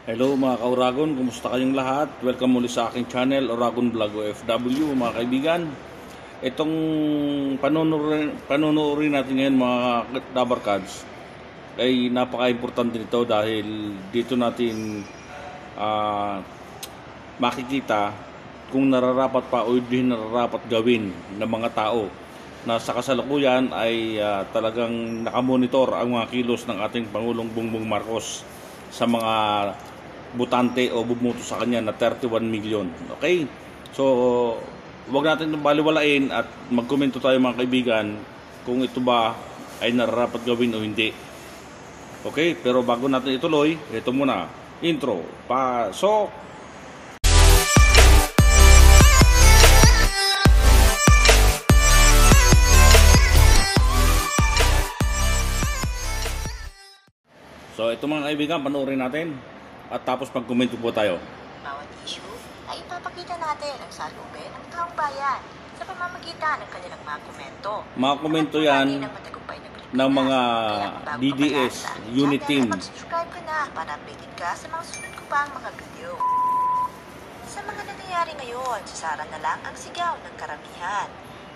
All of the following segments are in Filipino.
Hello mga ka-Uragon, kumusta kayong lahat? Welcome muli sa aking channel, Uragon Vlog OFW mga kaibigan. Itong panunurin natin ngayon mga Dabarkads ay napaka-importante nito dahil dito natin makikita kung nararapat pa o hindi nararapat gawin ng mga tao na sa kasalukuyan ay talagang nakamonitor ang mga kilos ng ating Pangulong Bongbong Marcos sa mga butante o bumuto sa kanya na 31 million. Okay? So, huwag natin baliwalain at magkomento tayo mga kaibigan kung ito ba ay nararapat gawin o hindi. Okay? Pero bago natin ituloy, ito muna. Intro. Pasok! So, ito mga kaibigan, panoorin natin. At tapos pag-komento po tayo. Bawat issue ay ipapakita natin ang salubin ng taong bayan sa pamamagitan ng kanilang mga komento. Mga komento yan ng mga DDS unit team. Mag-subscribe ka na para updated ka sa mga sunod ko pang mga video. Sa mga nangyayari ngayon, sasara na lang ang sigaw ng karamihan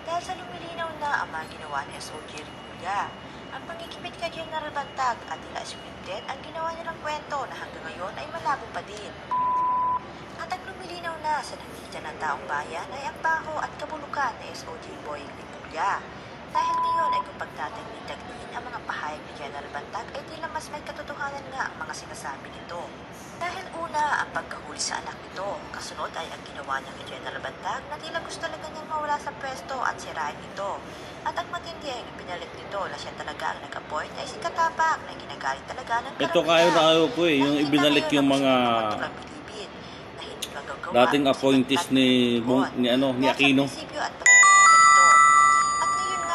dahil sa lumilinaw na ang mga ginawa ni SOG Rimulya. Ang pagkikipit kay General Bantag at nila Splendid ang ginawa nilang kwento na hanggang ngayon ay malabo pa din. At ang lumilinaw na sa nakikita ng taong bayan ay ang baho at kabulukan na SOG Boying Rimulya. Dahil ngayon ay kung pagtatagni-tagniin ang mga pahayag ni General Bantag ay tila mas may katotohanan nga ang mga sinasabi nito. Dahil una ang pagkahuli sa anak nito, kasunod ay ang ginawa niya kay General Bantag na tila gusto talaga niyang mawala sa pwesto at sirain ito. At ang matindi ay ipinalit nito na siya talaga ang nag-appoint ay si Katapak na ginagalit talaga ng karamihan. Ito kayo na ayaw ko yung ibinalik yung mga dating appointees ni Aquino.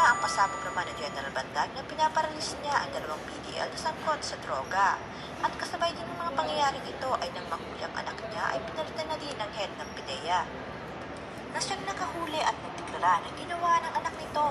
Ang pasabog naman ng General Bantag na pinaparalis niya ang dalawang PDL na sangkot sa droga. At kasabay din ng mga pangyayaring ito ay nang mahuli ang anak niya ay pinalitan na din ang head ng PIDEA. Na siyang nakahuli at nagdeklara ng ginawa ng anak nito.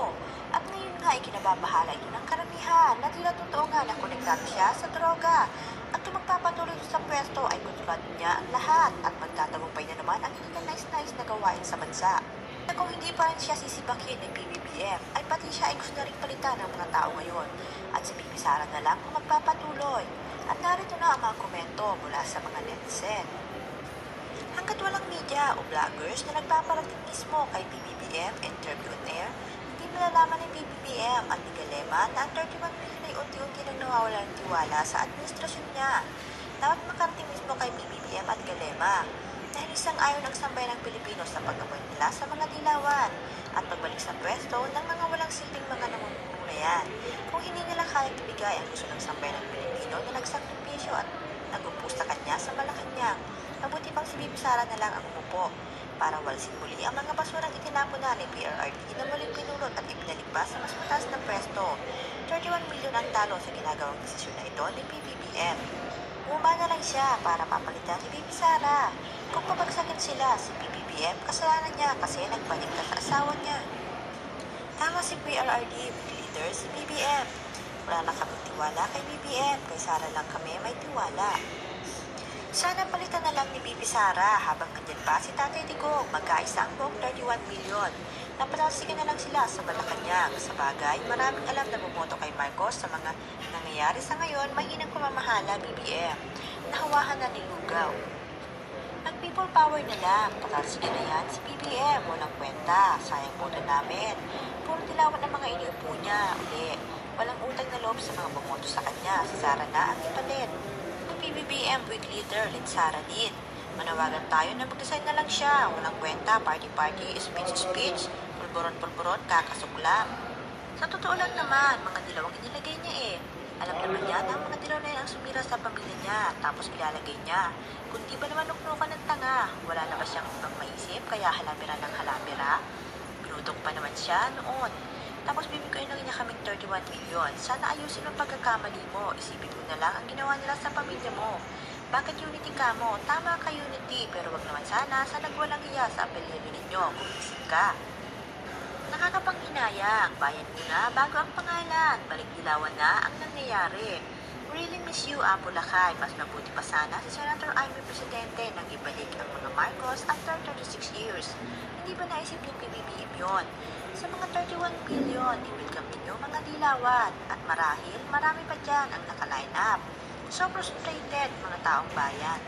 At ngayon nga ay kinababahala ito ng karamihan na tila totoo nga na konektado siya sa droga. At kung magpapatuloy sa pwesto ay kontrolado niya ang lahat at magtatagumpay na naman ang hindi nais na gawain sa bansa. Kung hindi pa rin siya sisibakin ng PBBM, ay pati siya ay gusto na rin palitan ng mga tao ngayon. At si Bibi Sara na lang kung magpapatuloy. At narito na ang mga komento mula sa mga netizen. Hanggat walang media o vloggers na nagpaparating mismo kay PBBM interview on air, hindi malalaman ng PBBM at ni Galema na ang 31 million ay unti-unti nang nawawala ng tiwala sa administrasyon niya. Dapat makarating mismo kay PBBM at Galema. Dahil isang ayaw ng sambay ng Pilipino sa pag-apoy nila sa mga dilawan at pagbalik sa pwesto ng mga walang silbing mga namumuno na yan. Kung hindi nila kayang ibigay ang gusto ng sambay ng Pilipino na nagsakripisyo at nag-upo sa kanya sa Malacanang, mabuti pang si Bibi Sara na lang ang umupo para walsin muli ang mga basurang itinapon na ni PRRD na muling pinulot at ibinalik pa sa mas mataas na pwesto. 31 milyon ang talo sa ginagawang desisyon na ito ni PBBM. Bumaba na lang siya para mapalitan ni Bibi Sara. Kung pabagsakin sila, si PBBM, kasalanan niya kasi nagbalik na sa asawa niya. Tama si PRRD, leader si BBM. Wala na kaming tiwala kay BBM, kay Sara lang kami may tiwala. Sana palitan na lang ni Bibi Sara habang andyan pa si Tatay Digong, magkaisa ang buong 31 milyon. Napalalsikan na lang sila sa Malacanang. Sa bagay, maraming alam na bumoto kay Marcos sa mga nangyayari sa ngayon, may inang pamamahala BBM. Nahawahan na ni Lugaw. Nag-people power na lang, patalsikan na yan si BBM, walang kwenta, sayang boto namin. Puro dilawan ang mga iniupo niya, uli. Walang utang na loob sa mga bumoto sa kanya, si Sara na ang ipalit. Ang PBBM week leader, Lid Sara din. Manawagan tayo na mag-design na lang siya, walang kwenta, party-party, speech-speech, pulburon-pulburon, kakasuklam. Sa totoo lang naman, mga dilawang inilagay niya eh. Alam naman niya na ang mga dilaw na yan ang sumira sa pamilya niya, tapos ilalagay niya. Kung di ba naman nuknukan ng tanga, wala na ba siyang ibang maisip, kaya halamira ng halamira? Binutong pa naman siya noon. Tapos bibigyan lang niya kaming 31 milyon. Sana ayusin ang pagkakamali mo, isipin mo na lang ang ginawa nila sa pamilya mo. Bakit unity ka mo? Tama ka unity, pero wag naman sana sa nagwalang hiya sa apelyido ninyo, kung isip ka. Nakakapanghinayang, bayan muna bago ang pangalan, balik dilawan na ang nangyayari. Really miss you, Bulacan. Mas mabuti pa sana si Senator Amy Presidente nang ibalik ang mga Marcos after 36 years. Hindi ba naisip ni PBBM yun? Sa mga 31 billion, i-welcome ninyo mga dilawan. At marahil, marami pa dyan ang naka-line up. So frustrated mga taong bayan.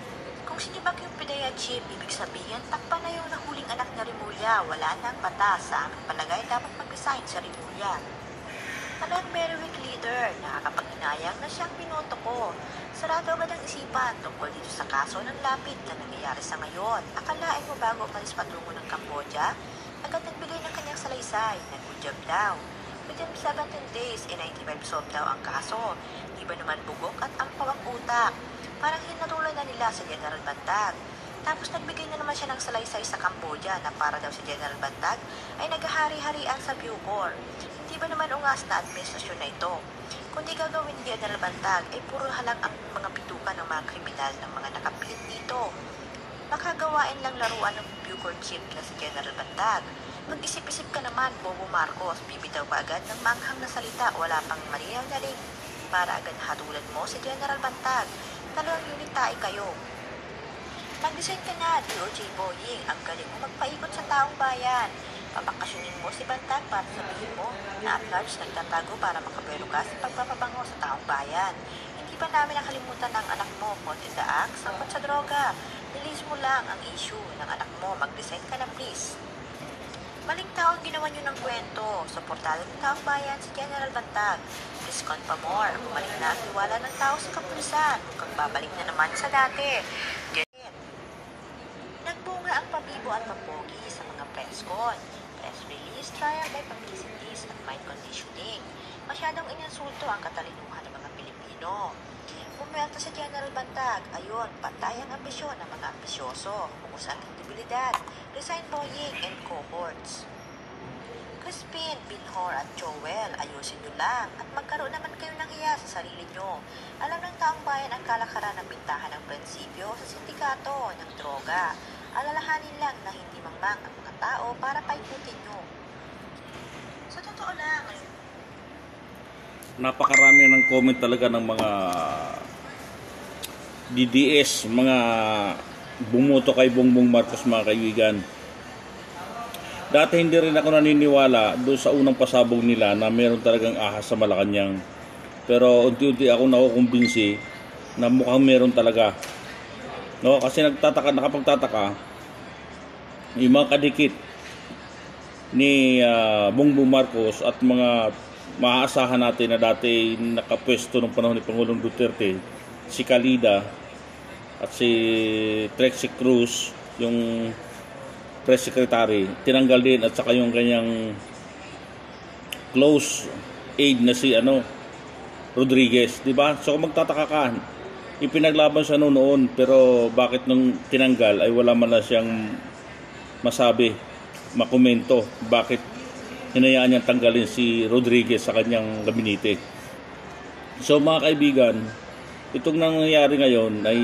Kung sinibak yung PIDEA chief, ibig sabihin, takpan na yung nahuling anak na Rimulya. Wala nang batas. Sa aming palagay, dapat mag-resign sa Rimulya. Talagang very weak leader, nakakapag-inayang na siyang pinoto ko. Sarado agad ang isipan tungkol dito sa kaso ng lapid na nangyayari sa ngayon. Akalain mo bago umalis patungo ng Cambodia, agad nagbigay ng kanyang salaysay, nag-good job daw. Within 17 days, 95 solved daw ang kaso. Di ba naman bugok at ampaw ang utak? Parang hinatulan na nila sa General Bantag. Tapos nagbigay na naman siya ng salaysay sa Cambodia na para daw si General Bantag ay naghahari-harian sa Bucor. Hindi ba naman ungas na administrasyon na ito? Kung di gagawin ni General Bantag, ay puro halang ang mga bituka ng mga kriminal ng mga nakapilit dito. Makagawain lang laruan ng Bucor chief na si General Bantag. Mag-isip-isip ka naman, Bobo Marcos, bibitaw ka agad ng manghang na salita, wala pang malinaw na link para agad hatulan mo si General Bantag. Talagang unitay kayo. Mag-design ka na, DOJ Boying. Ang galing mo magpaikot sa taong bayan. Papakasyonin mo si Bantag para sabihin mo na at large nagtatago para makapero ka sa pagpapabango sa taong bayan. Hindi ba namin nakalimutan ang anak mo, caught in the act, sangkot sa droga? Release mo lang ang issue ng anak mo. Mag-design ka na please. Maling tao ang ginawa nyo ng kwento. Suportado ng taong bayan si General Bantag. Please pa more. Bumalik na ang tiwala ng tao sa kapulisan. Huwag babalik na naman sa dati. Nagbunga ang pabibo at papogi sa mga press con. Press release, trial by publicities at mind conditioning. Masyadong ininsulto ang katalinuhan ng mga Pilipino. Bumelta sa General Bantag, ayun, pantay ang ambisyon ng mga ambisyoso, hungos ang kredibilidad, resign Boying and cohorts. Crispin, Binhor at Joel, ayusin nyo lang at magkaroon naman kayo ng hiya sa sarili nyo. Alam ng taong bayan ang kalakaran ng bintahan ng prinsipyo sa sindikato ng droga. Alalahanin lang na hindi mangmang ang mga tao para paikutin nyo. Sa totoo lang, Napakarami ng comment talaga ng mga DDS, mga bumoto kay Bongbong Marcos, mga kaibigan. Dati hindi rin ako naniniwala doon sa unang pasabog nila na meron talagang ahas sa Malacanang. Pero unti-unti ako nakukumbinsi na mukhang meron talaga. No, kasi nakapagtataka yung mga kadikit ni Bongbong Marcos at mga maaasahan natin na dati nakapwesto ng panahon ni Pangulong Duterte, si Calida at si Trexie Cruz, yung press secretary, tinanggal din, at saka yung kanyang close aide na si Rodriguez, di ba? So kung magtataka ka, ipinaglaban siya noon, pero bakit nung tinanggal ay wala man na siyang masabi, makomento, bakit hinayaan niyang tanggalin si Rodriguez sa kanyang gabinete. So mga kaibigan, itong nangyayari ngayon ay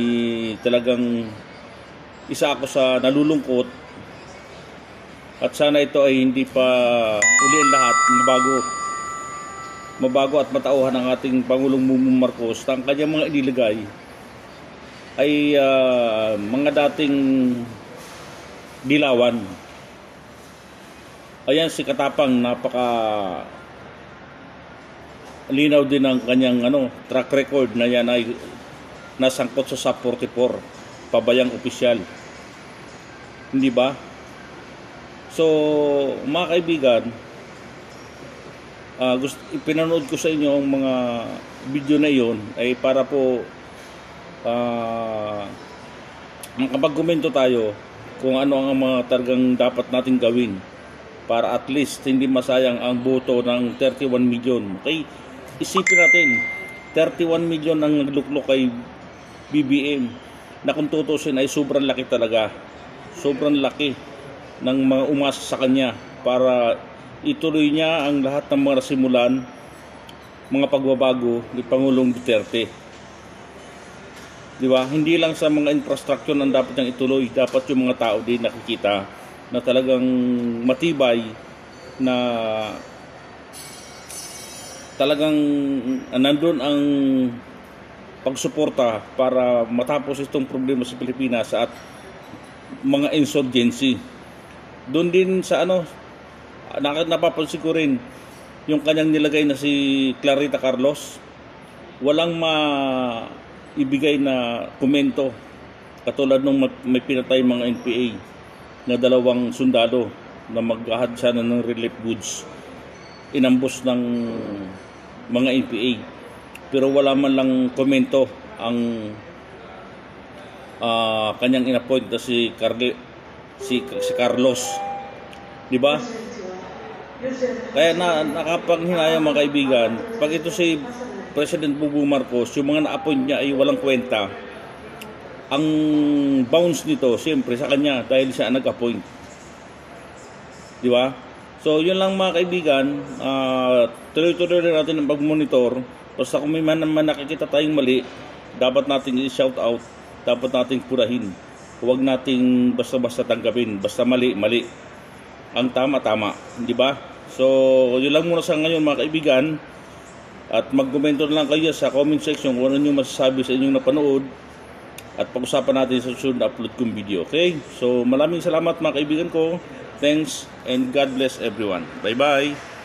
talagang isa ako sa nalulungkot. At sana ito ay hindi pa uliin lahat, mabago at matauhan ng ating Pangulong Bongbong Marcos na ang kanyang mga inilagay ay mga dating dilawan. Ayan si Katapang, napaka linaw din ng kanyang track record na yan ay nasangkot sa SAP 44, pabayang opisyal. Hindi ba? So, mga kaibigan, pinanood ko sa inyo ang mga video na iyon ay para po makapag-komento tayo kung ano ang mga talagang dapat nating gawin para at least hindi masayang ang boto ng 31 million. Okay? Isipin natin, 31 million ang nagluklok kay BBM na kung tutusin ay sobrang laki talaga. Sobrang laki ng mga umasa sa kanya para ituloy niya ang lahat ng mga nasimulan, mga pagbabago ni Pangulong Duterte. Di ba? Hindi lang sa mga infrastructure ang dapat niyang ituloy, dapat yung mga tao din nakikita na talagang matibay, na talagang nandun ang pagsuporta para matapos itong problema sa Pilipinas at mga insurgency. Doon din sa napapansin ko rin yung kanyang nilagay na si Clarita Carlos, walang maibigay na komento katulad nung may pinatay mga NPA na 2 sundalo na maghahad sana ng relief goods, inambos ng mga NPA, pero wala man lang komento ang kanyang inappoint na si Carlos, di ba? Kaya nakapanghinayang mga kaibigan, pag ito si President Bongbong Marcos, yung mga na-appoint niya ay walang kwenta, ang bounce nito siyempre sa kanya dahil siya nag-appoint, di ba? So yun lang mga kaibigan, tuloy-tuloy na natin ang pag-monitor. Basta kung may man nakikita tayong mali, dapat nating i-shout out, dapat nating purahin. Huwag nating basta-basta tanggapin, basta mali, ang tama, di ba? So yun lang muna sa ngayon mga kaibigan, at mag-komento na lang kayo sa comment section kung ano nyo masasabi sa inyong napanood, at pag-usapan natin sa susunod na upload kong video. Okay? So maraming salamat mga kaibigan ko. Thanks and God bless everyone. Bye bye.